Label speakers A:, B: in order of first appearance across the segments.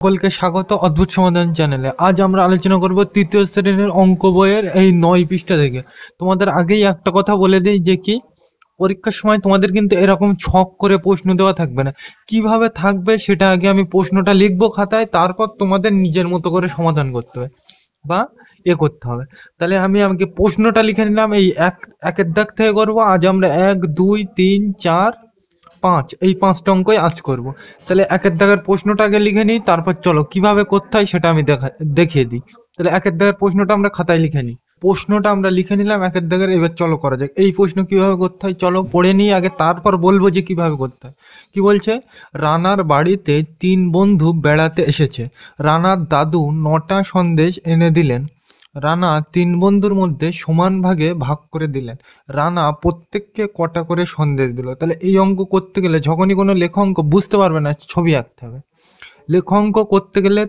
A: সকলকে স্বাগত অদ্ভুত সমাধান চ্যানেলে। আজ আমরা আলোচনা করব তৃতীয় শ্রেণীর অঙ্ক বইয়ের এই 9 পৃষ্ঠা থেকে। তোমাদের আগেই একটা কথা বলে দিই যে কি পরীক্ষার সময় তোমাদের কিন্তু এরকম ছক করে প্রশ্ন দেওয়া থাকবে না। কিভাবে থাকবে সেটা আগে আমি প্রশ্নটা লিখবো খাতায়, তারপর তোমাদের নিজের মতো করে সমাধান করতে হবে বা করতে হবে। তাহলে আমি আমাকে প্রশ্নটা লিখে নিলাম, এই একের দাগ থেকে করবো। আজ আমরা 1 2 3 4 5 এই 5টা অঙ্কই আজ করব। তাহলে একের দাগের প্রশ্নটা আগে লিখে নিই, তারপর চলো কিভাবে করতে হয় সেটা আমি দেখিয়ে দিই। তাহলে একের দাগের প্রশ্নটা আমরা খাতায় লিখে নিই। প্রশ্নটা আমরা লিখে নিলাম একের দাগের। এবার চলো করা যাক। এই প্রশ্ন কিভাবে করতে হয় চলো পড়ে নিই আগে, তারপর বলবো যে কিভাবে করতে হয়। কি বলছে? রানার বাড়িতে 3 বন্ধু বেড়াতে এসেছে। রানার দাদু 9টা সন্দেশ এনে দিলেন। রানা 3 বন্ধুর মধ্যে সমান ভাগে ভাগ করে দিলেন। রানা প্রত্যেককে কটা করে সন্দেশ দিল। তাহলে এই অঙ্ক করতে গেলে যখনই কোনো লেখা অঙ্ক বুঝতে পারবে না, ছবি আঁকতে হবে। লেখা অঙ্ক করতে গেলে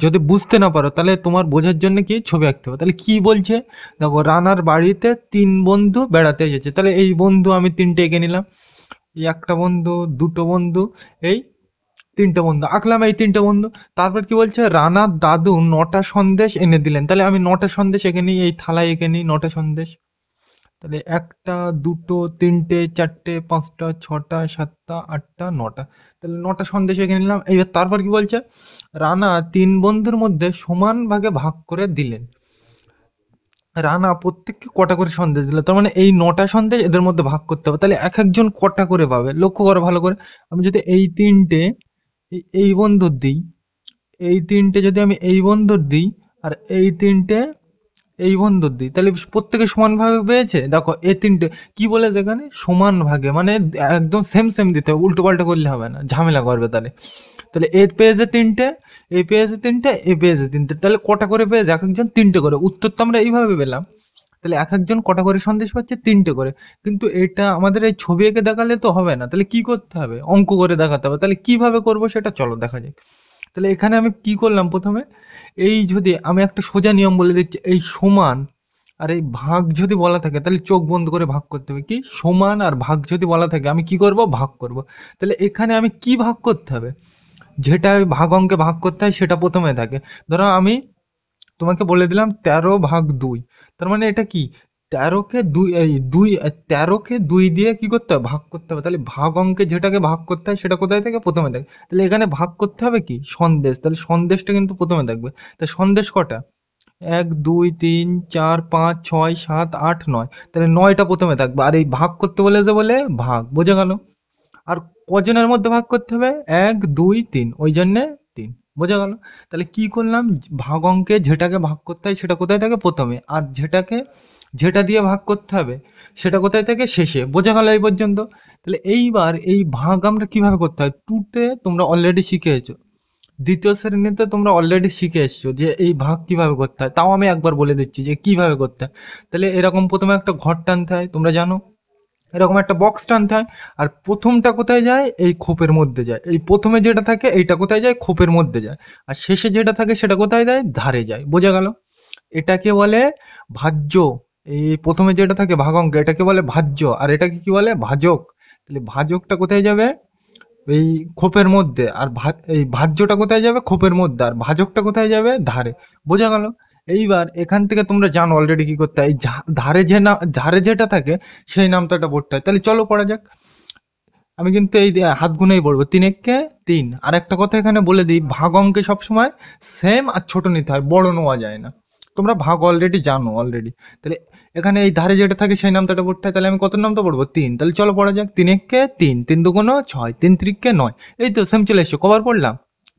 A: যদি বুঝতে না পারো তাহলে তোমার বোঝার জন্য কি ছবি আঁকতে হবে। তাহলে কি বলছে দেখো, রানার বাড়িতে 3 বন্ধু বেড়াতে এসেছে। তাহলে এই বন্ধু আমি 3টে এঁকে নিলাম। এই একটা বন্ধু, দুটো বন্ধু, এই 3টে বন্ধু আঁকলাম, এই 3টে বন্ধু। তারপর কি বলছে? রানার দাদু 9টা সন্দেশ এনে দিলেন। তাহলে আমি 9টা সন্দেশ এঁকে নিই, এই থালায় এঁকে নিই 9টা সন্দেশ। তাহলে 1টা 2টো 3টে 4টে 5টা 6টা 7টা 8টা 9টা। তাহলে 9টা সন্দেশ এঁকে নিলাম। এইবার তারপর কি বলছে? রানা 3 বন্ধুর মধ্যে সমান ভাগে ভাগ করে দিলেন। রানা প্রত্যেককে কটা করে সন্দেশ দিল, তার মানে এই 9টা সন্দেশ এদের মধ্যে ভাগ করতে হবে। তাহলে এক একজন কটা করে পাবে লক্ষ্য করো ভালো করে। আমি যদি এই 3টে এই বন্ধুর দিই, এই 3টে যদি আমি এই বন্ধুর দিই, আর এই 3টে এই বন্ধুর দিই, তাহলে প্রত্যেকে সমান ভাগে পেয়েছে। দেখো এই 3টে কি বলেছে এখানে? সমান ভাগে, মানে একদম সেম সেম দিতে হবে, উল্টো পাল্টা করলে হবে না, ঝামেলা করবে তাহলে। তাহলে এ পেয়েছে 3টে, এ পেয়েছে 3টে, এ পেয়েছে 3টে। তাহলে কটা করে পেয়েছে? এক একজন 3টে করে। উত্তর তো আমরা এইভাবে পেলাম। তাহলে এক একজন কটা করে সন্দেশ পাচ্ছে? 3টে করে। কিন্তু এটা আমাদের এই ছবি এঁকে দেখালে তো হবে না, তাহলে কি করতে হবে? অঙ্ক করে দেখাতে হবে। তাহলে কিভাবে করব সেটা চলো দেখা যাক। তাহলে এখানে আমি কি করলাম প্রথমে, এই যদি আমি একটা সোজা নিয়ম বলে দিচ্ছি, এই সমান আর এই ভাগ যদি বলা থাকে তাহলে চোখ বন্ধ করে ভাগ করতে হবে। কি সমান আর ভাগ যদি বলা থাকে আমি কি করব? ভাগ করব। তাহলে এখানে আমি কি ভাগ করতে হবে? যেটা ওই ভাগ অঙ্কে ভাগ করতে হয় সেটা প্রথমে থাকে। ধরো আমি তোমাকে বলে দিলাম 13/2। তার মানে এটা কি? 13কে 2, এই 2, 13কে 2 দিয়ে কি করতে হবে? ভাগ করতে হবে। তাহলে ভাগ অঙ্কে যেটাকে ভাগ করতে হয় সেটা কোথায় থাকে? প্রথমে থাকে। তাহলে এখানে ভাগ করতে হবে কি? সন্দেশ। তাহলে সন্দেশটা কিন্তু প্রথমে থাকবে। তা সন্দেশ কটা? 1 2 3 4 5 6 7 8 9। তাহলে 9টা প্রথমে থাকবে। আর এই ভাগ করতে বলেছে বলে ভাগ, বোঝা গেল? আর কজনের মধ্যে ভাগ করতে হবে? 1 2 3, ওই জন্যে 3, বোঝা গেল? তাহলে কি করলাম? ভাগ অঙ্কে যেটাকে ভাগ করতে হয় সেটা কোথায় থাকে? প্রথমে। আর যেটা দিয়ে ভাগ করতে হবে সেটা কোথায় থাকে? শেষে। বোঝা গেল এই পর্যন্ত? তাহলে এইবার এই ভাগ আমরা কিভাবে করতে হয়, টুতে তোমরা অলরেডি শিখে এসেছো। দ্বিতীয় শ্রেণীতে তোমরা অলরেডি শিখে এসেছো যে এই ভাগ কিভাবে করতে হয়। তাও আমি একবার বলে দিচ্ছি যে কিভাবে করতে হয়। তাহলে এরকম প্রথমে একটা ঘর টানতে হয়, তোমরা জানো। এরকম একটা বক্স টানতে হয়। আর প্রথমটা কোথায় যায়? এই খোপের মধ্যে যায়। এই প্রথমে যেটা থাকে এইটা কোথায় যায়? খোপের মধ্যে যায়। আর শেষে যেটা থাকে সেটা কোথায় যায়? ধারে যায়। বোঝা গেল? এটাকে বলে ভাজ্য। এই প্রথমে যেটা থাকে ভাগ অঙ্ক, এটাকে বলে ভাজ্য। আর এটাকে কি বলে? ভাজক। তাহলে ভাজকটা কোথায় যাবে? এই খোপের মধ্যে। আর এই ভাজ্যটা কোথায় যাবে? খোপের মধ্যে। আর ভাজকটা কোথায় যাবে? ধারে। বোঝা গেল? এইবার এখান থেকে তোমরা জানো অলরেডি কি করতে হয়। এই ধারে ধারে যেটা থাকে সেই নামটা পড়তে হয়। তাহলে চলো পড়া যাক। আমি কিন্তু এই হাত গুনেই পড়বো। 3 একে 3। আর একটা কথা এখানে বলে দিই, ভাগ অঙ্কে সবসময় সেম আর ছোট নিতে হয়, বড় নেওয়া যায় না। তোমরা ভাগ অলরেডি জানো অলরেডি। তাহলে এখানে এই ধারে যেটা থাকে সেই নামটা পড়তে হয়। তাহলে আমি কত নামটা পড়বো? 3। তাহলে চলো পড়া যাক। 3 একে 3, 3 দুগুণ 6, 3 ত্রিকে 9। এই তো সেম চলে এসছো। কবার পড়লাম?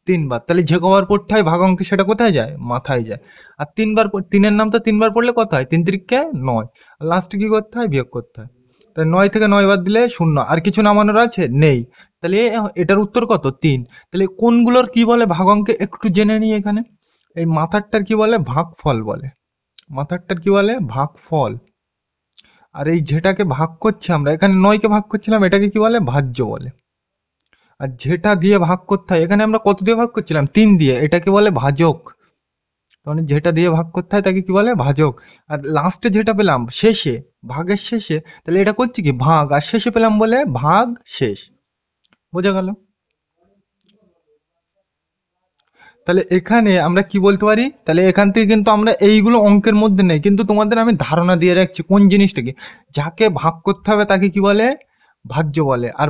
A: 3বার। তাহলে যে কবার পড়তে হয় ভাগ অঙ্কে সেটা কোথায় যায়? মাথায় যায়। আর 3বার 3-এর নামটা 3বার পড়লে কত হয়? 3 ত্রিকে 9। লাস্টে কি করতে হয়? বিয়োগ করতে হয়। তাহলে 9 থেকে 9 বাদ দিলে 0। আর কিছু নামানোর আছে? নেই। তাহলে এটার উত্তর কত? 3। তাহলে কোনগুলোর কি বলে ভাগ অঙ্কে একটু জেনে নিই এখানে। এই মাথারটার কি বলে? ভাগফল বলে। মাথারটার কি বলে? ভাগফল। আর এই যেটাকে ভাগ করছি আমরা, এখানে 9 কে ভাগ করছিলাম, এটাকে কি বলে? ভাজ্য বলে। আর যেটা দিয়ে ভাগ করতে হয়, এখানে আমরা কত দিয়ে ভাগ করছিলাম? 3 দিয়ে, এটাকে বলে ভাজক। মানে যেটা দিয়ে ভাগ করতে হয় তাকে কি বলে? ভাজক। আর লাস্টে যেটা পেলাম শেষে, ভাগের শেষে, তাহলে এটা করছি কি? ভাগ। আর শেষে পেলাম বলে ভাগ শেষ। বোঝা গেল? তাহলে এখানে আমরা কি বলতে পারি, তাহলে এখান থেকে কিন্তু আমরা এইগুলো অঙ্কের মধ্যে নেই, কিন্তু তোমাদের আমি ধারণা দিয়ে রাখছি কোন জিনিসটাকে, যাকে ভাগ করতে হবে তাকে কি বলে, ভাজ্য বলে। আর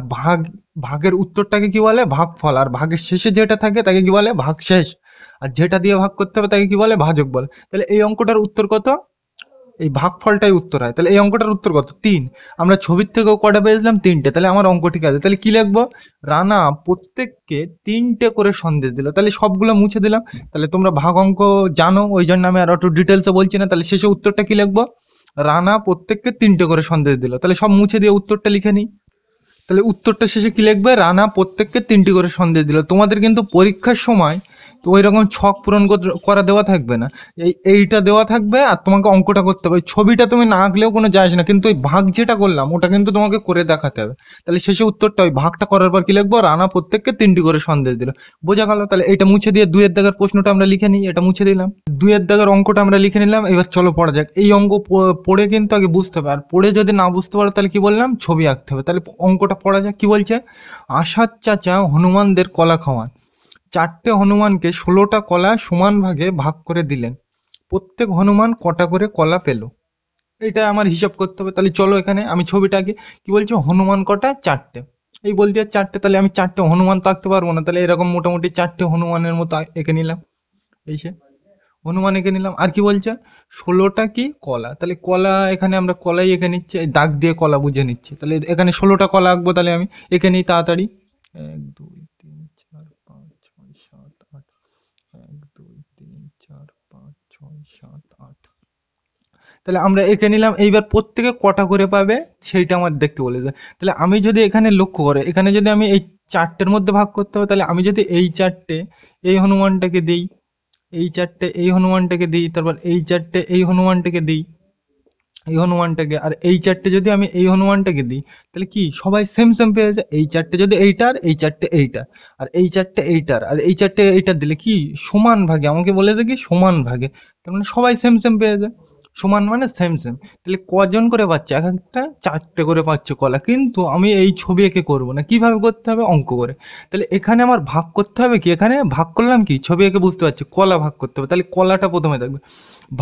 A: ভাগের উত্তরটাকে কি বলে, ভাগফল। আর ভাগের শেষে যেটা থাকে তাকে কি বলে, ভাগশেষ। আর যেটা দিয়ে ভাগ করতে হবে তাকে কি বলে, ভাজক বলে। তাহলে এই অঙ্কটার উত্তর কত, এই ভাগফলটাই উত্তর হয়। তাহলে এই অঙ্কটার উত্তর কত, 3। আমরা ছবির থেকেও কটা পেয়েছিলাম, 3টে। তাহলে আমার অঙ্ক ঠিক আছে। তাহলে কি লিখবো, রানা প্রত্যেককে 3টে করে সন্দেশ দিল। তাহলে সবগুলো মুছে দিলাম। তাহলে তোমরা ভাগ অঙ্ক জানো, ওই জন্য আমি আর একটু ডিটেলসে বলছি না। তাহলে শেষে উত্তরটা কি লিখবো, রানা প্রত্যেককে 3টে করে সন্দেশ দিল। তাহলে সব মুছে দিয়ে উত্তরটা লিখে নিই। তাহলে উত্তরটা শেষে কি লিখবে, রানা প্রত্যেককে 3টি করে সন্দেশ দিল। তোমাদের কিন্তু পরীক্ষার সময় তো ওই রকম ছক পূরণ করা দেওয়া থাকবে না, এইটা দেওয়া থাকবে আর তোমাকে অঙ্কটা করতে হবে। ওই ছবিটা তুমি না আঁকলেও কোনো যায় না, কিন্তু ওই ভাগ যেটা করলাম ওটা কিন্তু তোমাকে করে দেখাতে হবে। তাহলে শেষে উত্তরটা ওই ভাগটা করার পর কি লিখবো, রানা প্রত্যেককে 3টি করে সন্দেশ দিল। বোঝা গেল। তাহলে এটা মুছে দিয়ে 2 এর দাগের প্রশ্নটা আমরা লিখে নিই, এটা মুছে দিলাম। 2 এর দাগের অঙ্কটা আমরা লিখে নিলাম। এবার চলো পড়া যাক। এই অঙ্ক পড়ে কিন্তু আগে বুঝতে হবে, আর পড়ে যদি না বুঝতে পারো তাহলে কি বললাম, ছবি আঁকতে হবে। তাহলে অঙ্কটা পড়া যাক। কি বলছে, আসাদ চাচা হনুমানদের কলা খাওয়ান। 4টে হনুমানকে 16টা কলা সমান ভাগে ভাগ করে দিলেন। প্রত্যেক হনুমান কটা করে কলা পেল, এটা আমার হিসাব করতে হবে। তাহলে চলো এখানে আমি ছবিটাকে, কি বলছে, হনুমান কটা, 4টে। এই বলতে 4টে, তাহলে আমি 4টে হনুমান তো আঁকতে পারবো না। তাহলে এরকম মোটামুটি 4টে হনুমানের মতো এঁকে নিলাম। এই সে হনুমান এঁকে নিলাম। আর কি বলছে, 16টা কি কলা। তাহলে কলা এখানে আমরা কলাই এঁকে নিচ্ছি, এই দাগ দিয়ে কলা বুঝে নিচ্ছি। তাহলে এখানে 16টা কলা আঁকবো। তাহলে আমি এঁকে নিই তাড়াতাড়ি। 1 2 3 4 5 6 7 8, 1 2 3 4 5 6 7 8। তাহলে আমরা এঁকে নিলাম। এইবার প্রত্যেকে কটা করে পাবে সেইটা আমার দেখতে বলেছে। তাহলে আমি যদি এখানে লক্ষ্য করে, এখানে যদি আমি এই 4টের মধ্যে ভাগ করতে হবে, তাহলে আমি যদি এই 4টে এই হনুমানটাকে দিই, এই 4টে এই হনুমানটাকে দিই, তারপর এই 4টে এই হনুমানটাকে দিই, এই হনুমানটাকে, আর এই 4টে যদি আমি এই হনুমানটাকে দিই, তাহলে কি সবাই সেম সেম পেয়ে যায়। এই 4টে যদি এইটার, এই 4টে এইটার, আর এই 4টে এইটার, আর এই 4টে এইটার দিলে কি সমান ভাগে, আমাকে বলেছে কি সমান ভাগে, তার মানে সবাই সেম সেম পেয়ে যায়। সমান মানে সেম সেম। তাহলে কজন করে পাচ্ছে, এক একটা 4টে করে পাচ্ছে কলা। কিন্তু আমি এই ছবি এঁকে করবো না, কিভাবে করতে হবে, অঙ্ক করে। তাহলে এখানে আমার ভাগ করতে হবে কি, এখানে ভাগ করলাম কি, ছবি এঁকে বুঝতে পারছি, কলা ভাগ করতে হবে। তাহলে কলাটা প্রথমে থাকবে,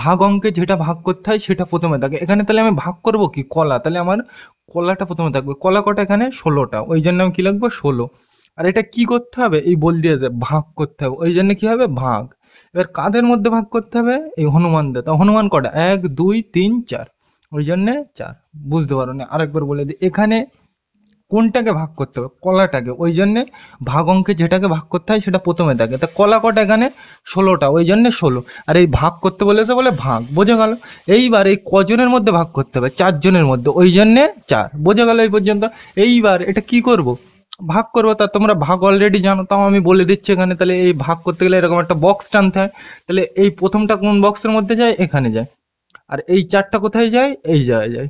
A: ভাগ অঙ্কে যেটা ভাগ করতে হয় সেটা প্রথমে থাকে। এখানে তাহলে আমি ভাগ করব কি, কলা। তাহলে আমার কলাটা প্রথমে থাকবে। কলা কটা, এখানে 16টা, ওই জন্য আমি কি লিখবো, 16। আর এটা কি করতে হবে, এই বল দিয়েছে ভাগ করতে হবে, ওই জন্য কি হবে, ভাগ। এবার কাদের মধ্যে ভাগ করতে হবে, এই হনুমানদের। তা হনুমান কটা, 1 2 3 4, ওই জন্য 4। বুঝতে পারো না, আরেকবার বলে দিই। এখানে কোনটাকে ভাগ করতে হবে, কলাটাকে, ওই জন্য ভাগ অঙ্কে যেটাকে ভাগ করতে হয় সেটা প্রথমে থাকে। তা কলা কটা, এখানে 16টা, ওই জন্য 16। আর এই ভাগ করতে বলেছে বলে ভাগ, বোঝা গেল। এইবার এই কজনের মধ্যে ভাগ করতে হবে, 4 জনের মধ্যে, ওই জন্য 4। বোঝা গেল এই পর্যন্ত। এইবার এটা কি করব, ভাগ করবো। তা তোমরা ভাগ অলরেডি জানো, তাও আমি বলে দিচ্ছি এখানে। তাহলে এই ভাগ করতে গেলে এরকম একটা বক্স টানতে হয়। তাহলে এই প্রথমটা কোন বক্সের মধ্যে যায়, এখানে যায়। আর এই 4টা কোথায় যায়, এই জায়গায় যায়।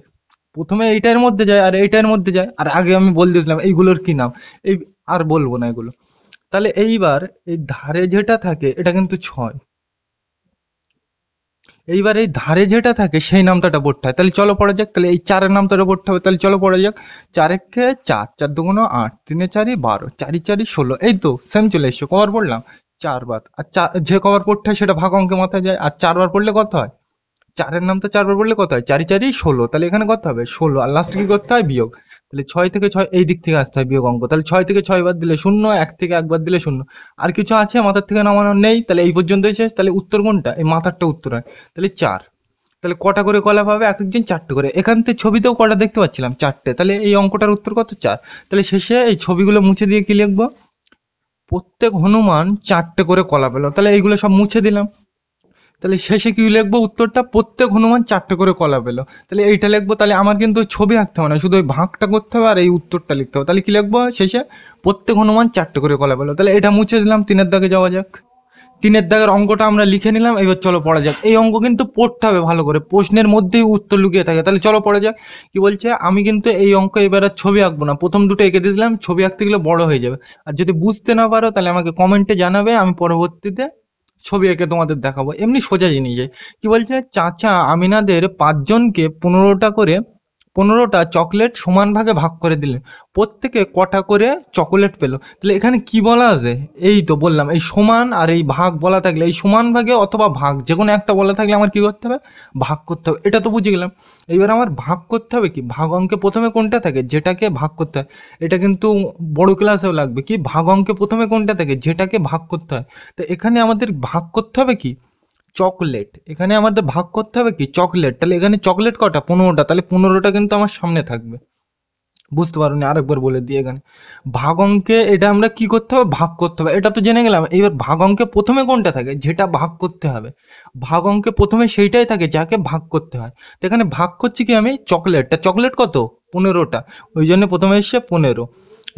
A: প্রথমে এইটার মধ্যে যায় আর এইটার মধ্যে যায়। আর আগে আমি বলে দিয়েছিলাম এইগুলোর কি নাম, এই আর বলবো না এগুলো। তাহলে এইবার এই ধারে যেটা থাকে এটা কিন্তু 6। এইবার এই ধারে যেটা থাকে সেই নামটা পড়তে হয়। তাহলে চলো পড়া যাক। তাহলে এই 4-এর নামটা পড়তে হবে। তাহলে চলো পড়া যাক। 4 একে 4, 4 দুগুণ 8, 3 এ 4 12, 4 4 16। এই তো সেম চলে এসছো। কবার পড়লাম, 4 বার। আর যে কবার পড়তে হয় সেটা ভাগ অঙ্কে মাথায় যায়। আর 4 বার পড়লে কত হয়, 4-এর নাম তো 4 বার পড়লে কত হয়, 4 4 16। তাহলে এখানে কত হবে, 16। আর লাস্টে কি করতে হয়, বিয়োগ। তাহলে 6 থেকে 6 এই দিক থেকে আসতে হয় বিয়োগ অঙ্ক। তাহলে 6 থেকে 6 বার দিলে 0, 1 থেকে 1 বার দিলে 0। আর কিছু আছে মাথার থেকে নামানো নেই। তাহলে এই পর্যন্তই শেষ। তাহলে উত্তর কোনটা, এই মাথারটা উত্তর হয়। তাহলে 4। তাহলে কটা করে কলা পাবে, এক একজন 4টে করে। এখান থেকে ছবিতেও কটা দেখতে পাচ্ছিলাম, 4টে। তাহলে এই অঙ্কটার উত্তর কত, 4। তাহলে শেষে এই ছবিগুলো মুছে দিয়ে কি লিখবো, প্রত্যেক হনুমান 4টে করে কলা পেল। তাহলে এইগুলো সব মুছে দিলাম। তাহলে শেষে কি লিখবো, উত্তরটা প্রত্যেক হনুমান 4টে করে কলা পেলো। তাহলে এইটা লিখবো। তাহলে আমার কিন্তু ছবি আঁকতে হবে না, শুধু ওই ভাগটা করতে হবে আর এই উত্তরটা লিখতে হবে। তাহলে কি লিখবো, শেষে প্রত্যেক হনুমান 4টে করে কলা পেলো। তাহলে এটা মুছে দিলাম। 3-এর দাগে যাওয়া যাক। 3-এর দাগের অঙ্কটা আমরা লিখে নিলাম। এবার চলো পড়া যাক। এই অঙ্ক কিন্তু পড়তে হবে ভালো করে, প্রশ্নের মধ্যেই উত্তর লুকিয়ে থাকে। তাহলে চলো পড়া যাক। কি বলছে, আমি কিন্তু এই অঙ্ক এবার আর ছবি আঁকবো না, প্রথম দুটো এঁকে দিয়েছিলাম। ছবি আঁকতে গেলে বড় হয়ে যাবে। আর যদি বুঝতে না পারো তাহলে আমাকে কমেন্টে জানাবে, আমি পরবর্তীতে ছবি এঁকে তোমাদের দেখাবো। এমনি সোজা জিনিস। কি বলছে, চাচা আমিনাদের 5 জনকে 15টা করে 15টা চকলেট সমান ভাগে ভাগ করে দিলেন, প্রত্যেকে কটা করে চকোলেট পেলো। তাহলে এখানে কি বলা আছে, এই তো বললাম এই সমান আর এই ভাগ বলা থাকলে এই সমান ভাগে অথবা ভাগ যে কোনো একটা বলা থাকলে আমার কি করতে হবে, ভাগ করতে হবে। এটা তো বুঝে গেলাম। এবার আমার ভাগ করতে হবে কি, ভাগ অঙ্কে প্রথমে কোনটা থাকে, যেটাকে ভাগ করতে হয়। এটা কিন্তু বড় ক্লাসেও লাগবে, কি ভাগ অঙ্কে প্রথমে কোনটা থাকে, যেটাকে ভাগ করতে হয়। তো এখানে আমাদের ভাগ করতে হবে কি, চকলেট। এখানে আমাদের ভাগ করতে হবে কি, চকলেট। তাহলে এখানে চকলেট কটা, 15টা। তাহলে 15টা কিন্তু আমার সামনে থাকবে। বুঝতে পারোনি, আরেকবার বলে দিই। এখানে ভাগ অঙ্কে এটা আমরা কি করতে হবে, ভাগ করতে হবে, এটা তো জেনে গেলাম। এবার ভাগ অঙ্কে প্রথমে কোনটা থাকে, যেটা ভাগ করতে হবে। ভাগ অঙ্কে প্রথমে সেইটাই থাকে যাকে ভাগ করতে হয়। তো এখানে ভাগ করছি কি আমি, চকলেটটা। চকলেট কত, 15টা, ওই জন্য প্রথমে এসছে 15।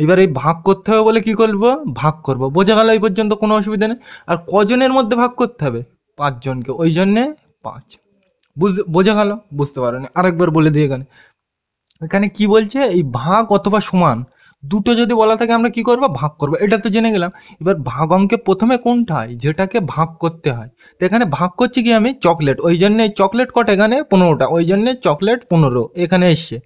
A: এবার এই ভাগ করতে হবে বলে কি করবো, ভাগ করব। বোঝা গেল এই পর্যন্ত, কোনো অসুবিধা নেই। আর কজনের মধ্যে ভাগ করতে হবে, 5 জনকে, ওই জন্যে 5। বোঝা গেল, বুঝতে পারোনি, আরেকবার বলে দিই। এখানে এখানে কি বলছে, এই ভাগ অথবা সমান দুটো যদি বলা থাকে আমরা কি করব, ভাগ করব। এটা তো জেনে গেলাম। এবার ভাগ অঙ্কে প্রথমে কোনটা হয়, যেটাকে ভাগ করতে হয়। তো এখানে ভাগ করছি কি আমি, চকলেট, ওই জন্য চকলেট কটা এখানে, 15টা, ওই জন্য চকলেট 15 এখানে এসছে।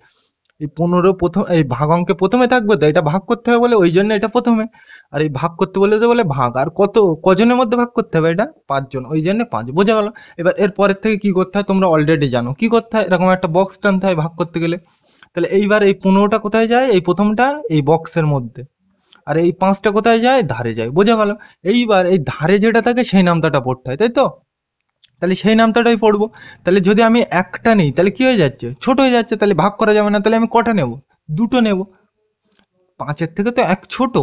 A: এই 15 প্রথম, এই ভাগ অঙ্কে প্রথমে থাকবে, তো এটা ভাগ করতে হবে বলে ওই জন্য এটা প্রথমে। আর এই ভাগ করতে বলে যে বলে ভাগ, আর কত, কজনের মধ্যে ভাগ করতে হবে, এটা 5 জন, ওই জন্য 5। বোঝা গেল। এবার এর পরের থেকে কি করতে হয় তোমরা অলরেডি জানো, কি করতে হয়, এরকম একটা বক্স টানতে হয় ভাগ করতে গেলে। তাহলে এইবার এই 15টা কোথায় যায়, এই প্রথমটা এই বক্সের মধ্যে, আর এই 5টা কোথায় যায়, ধারে যায়। বোঝা গেল। এইবার এই ধারে যেটা থাকে সেই নামটাটা পড়তে হয়, তাই তো। তাহলে সেই নামটাটাই পড়বো। তাহলে যদি আমি একটা নিই তাহলে কি হয়ে যাচ্ছে, ছোট হয়ে যাচ্ছে, তাহলে ভাগ করা যাবে না। তাহলে আমি কটা নেব, দুটো নেব। 5-এর থেকে তো এক ছোট,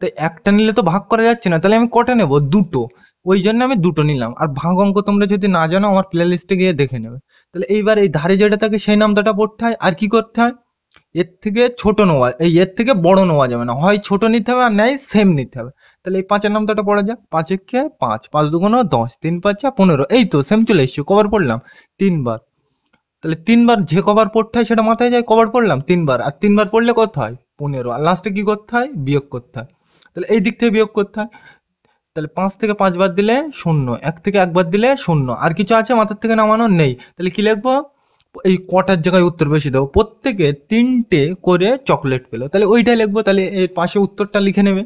A: তাই একটা নিলে তো ভাগ করা যাচ্ছে না, তাহলে আমি কটা নেব, দুটো। ওই জন্য আমি দুটো নিলাম। আর ভাগ অঙ্ক তোমরা যদি না জানো আমার প্লে লিস্টে গিয়ে দেখে নেবে। তাহলে এইবার এই ধারে যেটা থাকে সেই নামটাটা পড়তে হয়। আর কি করতে হয়, এর থেকে ছোট নেওয়া, এই এর থেকে বড় নেওয়া যাবে না, হয় ছোট নিতে হবে আর নাই সেম নিতে হবে। তাহলে এই 5-এর নামটা পড়া যাক, 5 একে 5, 5 দুগুণ 10, 3 5 15, এই তো সেম চলে এসছে। কবার পড়লাম, 3 বার। তাহলে 3 বার যে কবার পড়তে হয় সেটা মাথায় যায়, কবার পড়লাম, 3 বার। আর 3 বার পড়লে কত হয়, 15। আর লাস্টে কি করতে হয়, বিয়োগ করতে হয়। তাহলে এই দিক থেকে বিয়োগ করতে হয়। তাহলে 5 থেকে 5 বাদ দিলে 0, 1 থেকে 1 বাদ দিলে 0। আর কিছু আছে মাথার থেকে নামানো নেই। তাহলে কি লিখবো, এই কটার জায়গায় উত্তর বেশি দেবো, প্রত্যেকে 3টে করে চকলেট পেলো, তাহলে ওইটাই লিখবো। তাহলে এর পাশে উত্তরটা লিখে নেবে।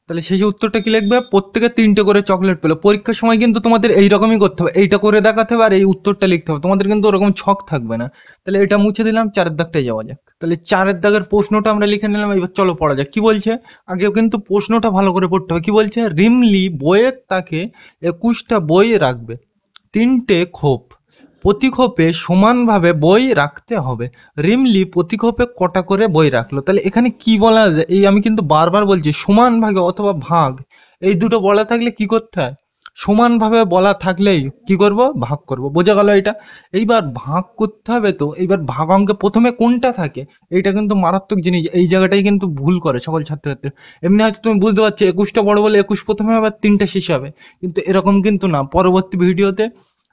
A: তাহলে শেষে উত্তরটা কি লিখবে, প্রত্যেকে 3টে করে চকলেট পেলো। পরীক্ষার সময় কিন্তু তোমাদের এইরকমই করতে হবে, এইটা করে দেখাতে হবে আর এই উত্তরটা লিখতে হবে, তোমাদের কিন্তু ওরকম ছক থাকবে না। তাহলে এটা মুছে দিলাম, 4-এর দাগটাই যাওয়া যাক। তাহলে 4-এর দাগের প্রশ্নটা আমরা লিখে নিলাম। এবার চলো পড়া যাক। কি বলছে, আগেও কিন্তু প্রশ্নটা ভালো করে পড়তে হবে। কি বলছে, রিমলি বইয়ের তাকে 21টা বই রাখবে, 3টে খোপ, প্রতি খোপে সমানভাবে বই রাখতে হবে। রিমলি প্রতি খোপে কটা করে বই রাখলো। তাহলে এখানে কি বলা যায়, এই আমি কিন্তু বারবার বলছি, সমান ভাগে অথবা ভাগ, এই দুটো বলা থাকলে কি করতে হয়, সমান ভাবে বলা থাকলেই কি করব, ভাগ করব। বোঝা গেল এটা। এইবার ভাগ করতে হবে, তো এইবার ভাগ অঙ্কে প্রথমে কোনটা থাকে, এইটা কিন্তু মারাত্মক জিনিস। এই জায়গাটাই কিন্তু ভুল করে সকল ছাত্রছাত্রী। এমনি হয়তো তুমি বুঝতে পারছো 21টা বড় বলে 21 প্রথমে হবে আর 3টা শেষে হবে, কিন্তু এরকম কিন্তু না। পরবর্তী ভিডিওতে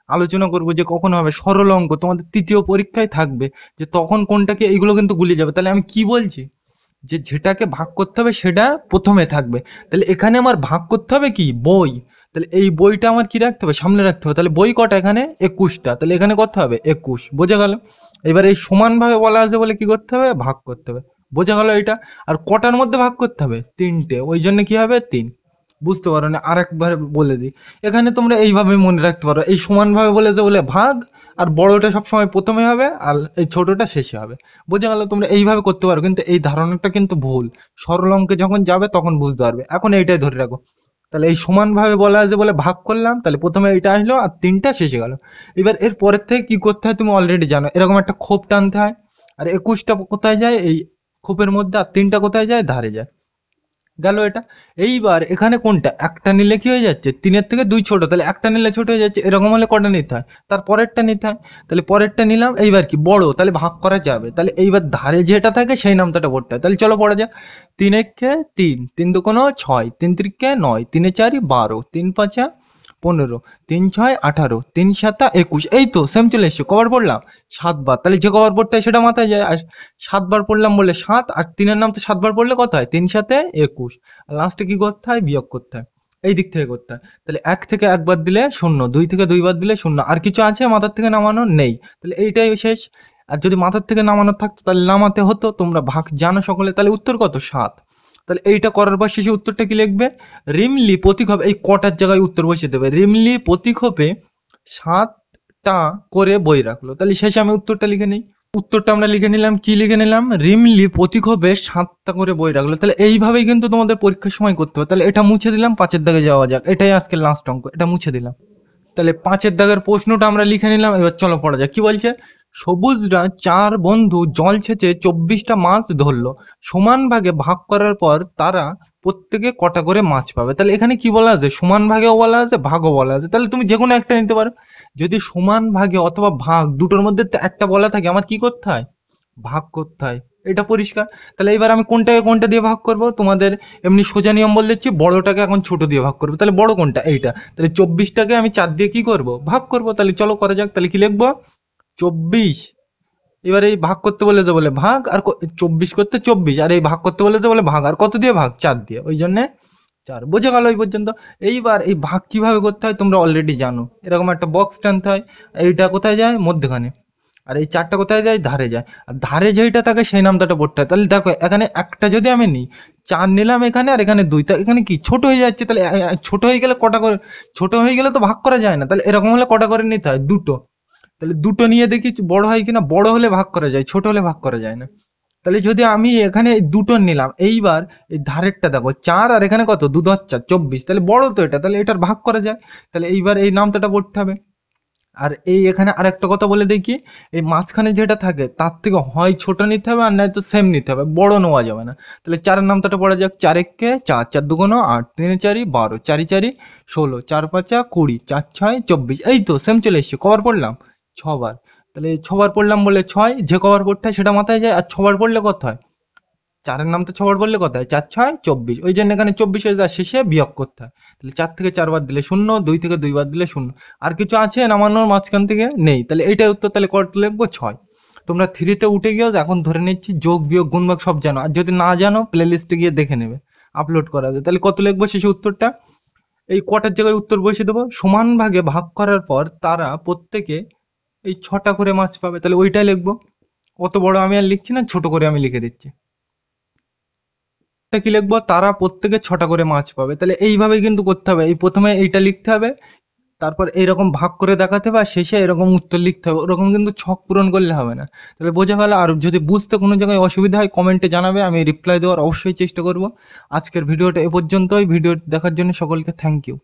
A: আলোচনা করবো যে কখন হবে সরল অঙ্ক, তোমাদের তৃতীয় পরীক্ষায় থাকবে, যে তখন কোনটাকে, এইগুলো কিন্তু গুলিয়ে যাবে। তাহলে আমি কি বলছি, যে যেটাকে ভাগ করতে হবে সেটা প্রথমে থাকবে। তাহলে এখানে আমার ভাগ করতে হবে কি, বই। তাহলে এই বইটা আমার কি রাখতে হবে, সামনে রাখতে হবে। তাহলে বই কটা এখানে, 21টা, তাহলে এখানে কত হবে, 21। বোঝা গেল। এবার এই সমান ভাবে বলা আছে বলে কি করতে হবে, ভাগ করতে হবে। বোঝা গেল এটা। আর কটার মধ্যে ভাগ করতে হবে, 3টে, ওই জন্য কি হবে, 3। বুঝতে পারো না, আরেকবার বলে দিই। এখানে তোমরা এইভাবে মনে রাখতে পারো, এই সমান ভাবে বলেছে বলে ভাগ, আর বড়টা সবসময় প্রথমে হবে আর এই ছোটটা শেষে হবে। বোঝা গেল, তোমরা এইভাবে করতে পারো, কিন্তু এই ধারণাটা কিন্তু ভুল। সরল অঙ্কে যখন যাবে তখন বুঝতে পারবে, এখন এইটাই ধরে রাখো। তাহলে এই সমান ভাবে বলা আছে বলে ভাগ করলাম, তাহলে প্রথমে এটা আসলো আর 3টা শেষে গেল। এবার এর পরের থেকে কি করতে হয় তুমি অলরেডি জানো, এরকম একটা খোপ টানতে হয়। আর 21টা কোথায় যায়, এই খোপের মধ্যে, আর 3টা কোথায় যায়, ধারে যায়। গেল এটা। এইবার এখানে কোনটা, একটা নিলে কি হয়ে যাচ্ছে, 3-এর থেকে 2 ছোট, তাহলে একটা নিলে ছোট হয়ে যাচ্ছে। এরকম হলে কটা নিতে হয়, তার পরেরটা নিতে হয়। তাহলে পরেরটা নিলাম, এইবার কি বড়, তাহলে ভাগ করা যাবে। তাহলে এইবার ধারে যেটা থাকে সেই নামটাটা পড়তে হয়। তাহলে চলো পড়া যাক। 3 একে 3, 3 দুগুণ 6, 3 তিরিকে 9, 3-এ 4 12, 3-5 15, 3-6 18, 3-7 21। এই তো সেম চলে এসছে। কবার পড়লাম, 7 বার। তাহলে যে কবার পড়তে হয় সেটা মাথায় যায়। আর 7 বার পড়লাম বলে 7, আর 3-এর নাম তো 7 বার পড়লে কত হয়, 3-7 21। লাস্টে কি করতে হয়, বিয়োগ করতে হয়। এই দিক থেকে করতে হয়। তাহলে 1 থেকে 1 বাদ দিলে 0, 2 থেকে 2 বাদ দিলে 0। আর কিছু আছে মাথার থেকে নামানো নেই। তাহলে এইটাই শেষ। আর যদি মাথার থেকে নামানো থাকতো তাহলে নামাতে হতো। তোমরা ভাগ জানো সকলে। তাহলে উত্তর কত? 7। তাহলে এইটা করার পর শেষে উত্তরটা কি লিখবে? রিমলি প্রতিক্ষেপে, এই কটার জায়গায় উত্তর বসিয়ে দেবে। রিমলি প্রতিক্ষেপে 7টা করে বই রাখলো। তাহলে শেষে আমি উত্তরটা লিখে নিই। উত্তরটা আমরা লিখে নিলাম, কি লিখে নিলাম? রিমলি প্রতিক্ষেপে 7টা করে বই রাখলো। তাহলে এইভাবেই কিন্তু তোমাদের পরীক্ষার সময় করতে হবে। তাহলে এটা মুছে দিলাম, 5-এর দাগে যাওয়া যাক। এটাই আজকের লাস্ট অঙ্ক, এটা মুছে দিলাম। তাহলে 5-এর দাগের প্রশ্নটা আমরা লিখে নিলাম। এবার চলো পড়া যাক। কি বলছে? সবুজরা 4 বন্ধু জল ছেঁচে 24টা মাছ ধরলো। সমান ভাগে ভাগ করার পর তারা প্রত্যেকে কটা করে মাছ পাবে? তাহলে এখানে কি বলা আছে? সমান ভাগেও বলা আছে, ভাগও বলা আছে। তাহলে তুমি যে কোনো একটা নিতে পারো। যদি সমান ভাগে অথবা ভাগ দুটোর মধ্যে একটা বলা থাকে, আমার কি করতে হয়? ভাগ করতে হয়। এটা পরিষ্কার। তাহলে এবার আমি কোনটাকে কোনটা দিয়ে ভাগ করব? তোমাদের এমনি সোজা নিয়ম বলে দিচ্ছি, বড়টাকে এখন ছোট দিয়ে ভাগ করবো। তাহলে বড় কোনটা? এইটা। তাহলে 24টাকে আমি 4 দিয়ে কি করব? ভাগ করব। তাহলে চলো করা যাক। তাহলে কি লিখবো? 24। এবার এই ভাগ করতে বলেছে বলে ভাগ, আর 24 করতে 24, আর এই ভাগ করতে বলেছে বলে ভাগ। আর কত দিয়ে ভাগ? 4 দিয়ে। ওই জন্য 4। বোঝা গেল এই পর্যন্ত? এইবার এই ভাগ কিভাবে করতে হয় তোমরা অলরেডি জানো। এরকম একটা বক্স টানতে হয়। এইটা কোথায় যায়? মধ্যখানে। আর এই 4টা কোথায় যায়? ধারে যায়। আর ধারে যেইটা থাকে সেই নামটা পড়তে হয়। তাহলে দেখো এখানে একটা যদি আমি নিই, 4 নিলাম এখানে, আর এখানে 2, তা এখানে কি ছোট হয়ে যাচ্ছে? তাহলে ছোট হয়ে গেলে কটা করে? ছোট হয়ে গেলে তো ভাগ করা যায় না। তাহলে এরকম হলে কটা করে নিতে হয়? 2টো। তাহলে 2টো নিয়ে দেখি বড় হয় কিনা। বড় হলে ভাগ করা যায়, ছোট হলে ভাগ করা যায় না। তাহলে যদি আমি এখানে 2টো নিলাম, এইবার এই ধারেরটা দেখো 4, আর এখানে কত? 2 × 4 24। তাহলে বড় তো এটা, তাহলে এটার ভাগ করা যায়। তাহলে এইবার এই নামটা পড়তে হবে। আর এই এখানে আরেকটা কথা বলে দেখি, এই মাঝখানে যেটা থাকে তার থেকে হয় ছোট নিতে হবে, আর নয়তো সেম নিতে হবে, বড় নেওয়া যাবে না। তাহলে 4-এর নামটা পড়া যাক। 4 একে 4, 4 দুগুণ 8, 3 4 12, 4 4 16, 4 5 20, 4 6 24। এই তো সেম চলে এসছে। কবার পড়লাম? 6বার। তাহলে 6বার পড়লাম বলে 6, যে কবার পড়তে হয় সেটা মাথায় যায়। আর 6বার পড়লে কত হয়? 4-এর নাম তো 6বার বললে কত হয়? 4 6 24। ওই জন্য এখানে 24 হয়ে যায়, শেষে বিয়োগ করতে হয়। তাহলে 4 থেকে 4 বাদ দিলে 0, 2 থেকে 2 বাদ দিলে 0। আর কিছু আছে নামানোর মাঝখান থেকে? নেই। তাহলে এইটাই উত্তর। তাহলে কত লিখবো? 6। তোমরা 3-তে উঠে গিয়েও এখন ধরে নিচ্ছি যোগ বিয়োগ গুণ ভাগ সব জানো। আর যদি না জানো প্লে লিস্টে গিয়ে দেখে নেবে, আপলোড করা আছে। তাহলে কত লিখবো শেষে উত্তরটা? এই কটার জায়গায় উত্তর বসিয়ে দেবো? সমান ভাগে ভাগ করার পর তারা প্রত্যেকে এই 6টা করে মাছ পাবে। তাহলে ওইটাই লিখবো। অত বড় আমি আর লিখছি না, ছোট করে আমি লিখে দিচ্ছি। কি লিখবো? তারা প্রত্যেকে 6টা করে মাছ পাবে। তাহলে এইভাবে কিন্তু করতে হবে। এই প্রথমে এইটা লিখতে হবে, তারপর এইরকম ভাগ করে দেখাতে হবে, আর শেষে এরকম উত্তর লিখতে হবে। ওরকম কিন্তু ছক পূরণ করলে হবে না। তাহলে বোঝা গেল? আর যদি বুঝতে কোনো জায়গায় অসুবিধা হয় কমেন্টে জানাবে, আমি রিপ্লাই দেওয়ার অবশ্যই চেষ্টা করব। আজকের ভিডিওটা এ পর্যন্তই। ভিডিও দেখার জন্য সকলকে থ্যাংক ইউ।